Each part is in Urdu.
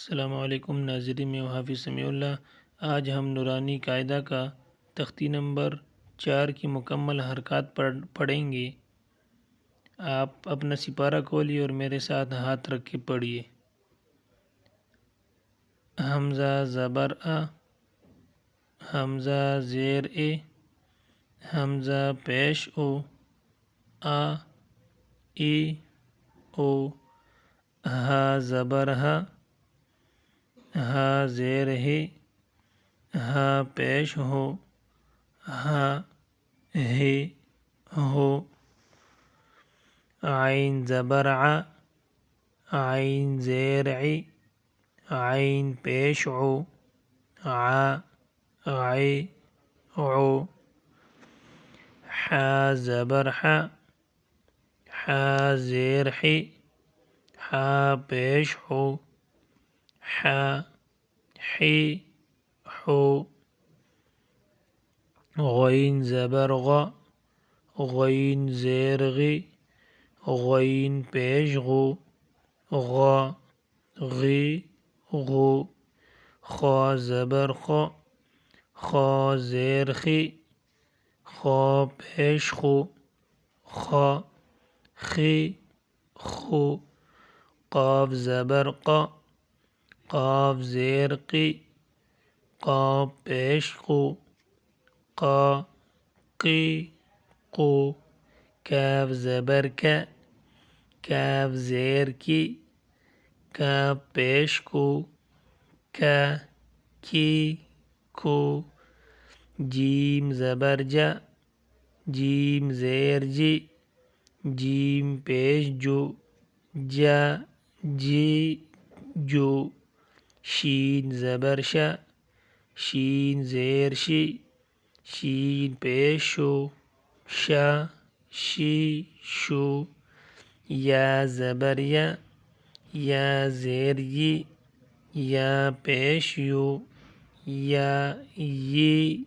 السلام علیکم ناظرین، میں حافظ سمیع اللہ۔ آج ہم نورانی قاعدہ کا تختی نمبر 4 کی مکمل حرکات پڑھیں گے۔ آپ اپنا سپارہ کھولیے اور میرے ساتھ ہاتھ رکھ کے پڑھیے۔ حمزہ زبر آ، حمزہ زیر اے، حمزہ پیش او، آ ای او، ہا زبر ہا، ہا زیر ہے، ہا پیش ہو، ہا ہے ہو، عین زبر ع، عین زیر عی، عین پیش عو، ع عی عو، حا زبر ح، حا زیر حی، حا پیش حو، حا حی حو، غین زبر غ، غین زیر غی، غین پیش غو، غا غی غو، خا زبر خ، خا زیر خی، خا پیش خو، خا خی خو، قاف زبر ق، قاف زیر قی، قاف پیش قو، قا قی قو، کاف زبر ک، کاف زیر کی، کاف پیش کو، کا کی کو، جیم زبر جا، جیم زیر جی، جیم پیش جو، جا جی جو، شین زبر شا، شین زیر شی، شین پیش شو، شا شی شو، یا زبر یا، یا زیر یی، یا پیش یو، یا یی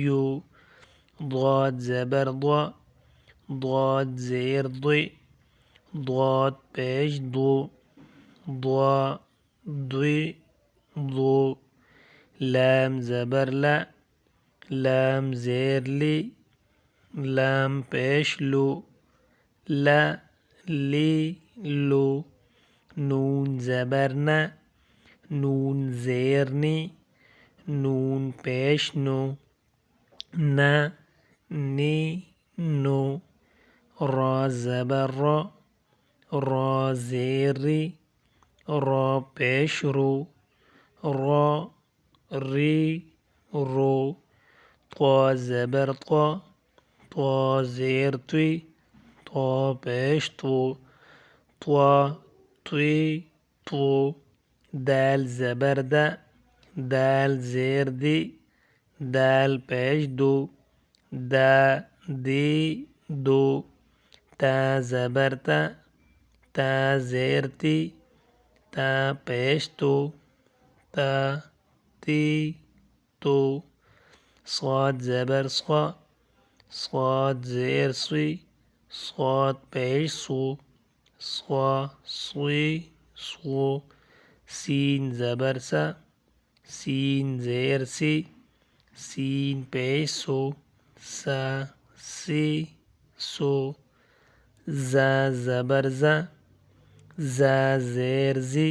یو، ضاد زبر ضا، ضاد زیر ضی، ضاد پیش ضو، ضا ضی ضو، لام زبر لا، لام زیر لی، لام پیش لو، لا لی لو، نون زبر نا، نون زیر نی، نون پیش نو، نا نی نو، را زبر را، را زیر ری، را پیش رو، را ری رو، طا زبر طا، طا زیر توی، طا پیش تو، طا توی تو، دال زبر دا، دال زیر دی، دال پیش دو، دا دی دو، تا زبر تا، تا زیر تی، تا پیش تو، تا تی تو، صاد زبر صا، صاد زیر صی، صاد پیش سو، صا صی سو، سین زبر سا، سین زیر سی، سین پیش سو، سا سی سو، زا زبر زا، زا زیر زی،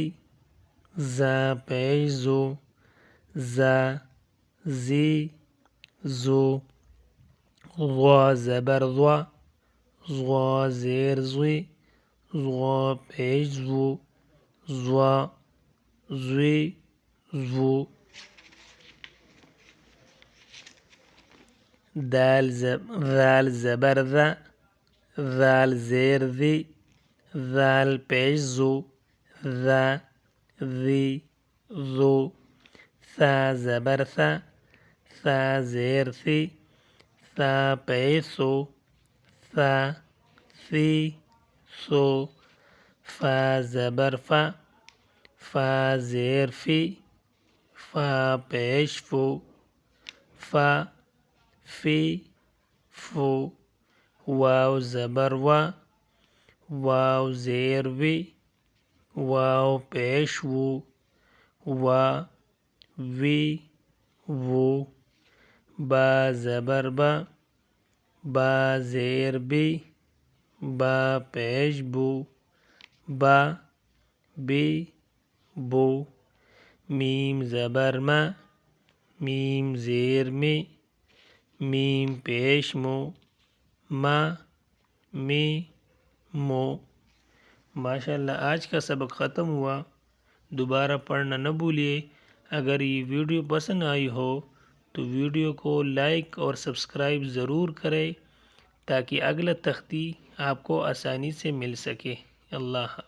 زا پیش زو، زا زی زو، ضا زبر ضا، ضا زیر زوی، ضا پیش زو، ضا زوی زو، ذال زبر ذا، ذال زیر ذی، ذال پیش زو، ذا ذی ذو، ثا زبر ثا، ثا زیر ثی، ثا پیش ثو، ثا ثی ثو، فا زبر فا، فا زیر فی، فا پیش فو، فا فی فو، واو زبر وا، واو زیر وی، واو پیش وو، وا وی وو با زبر با با زیر بی با پیش بو با بی بو میم زبر ما میم زیر می میم پیش مو ما می مو۔ ماشاءاللہ آج کا سبق ختم ہوا، دوبارہ پڑھنا نہ بھولیے۔ اگر یہ ویڈیو پسند آئی ہو تو ویڈیو کو لائک اور سبسکرائب ضرور کریں تاکہ اگلا تختی آپ کو آسانی سے مل سکے۔ اللہ حافظ۔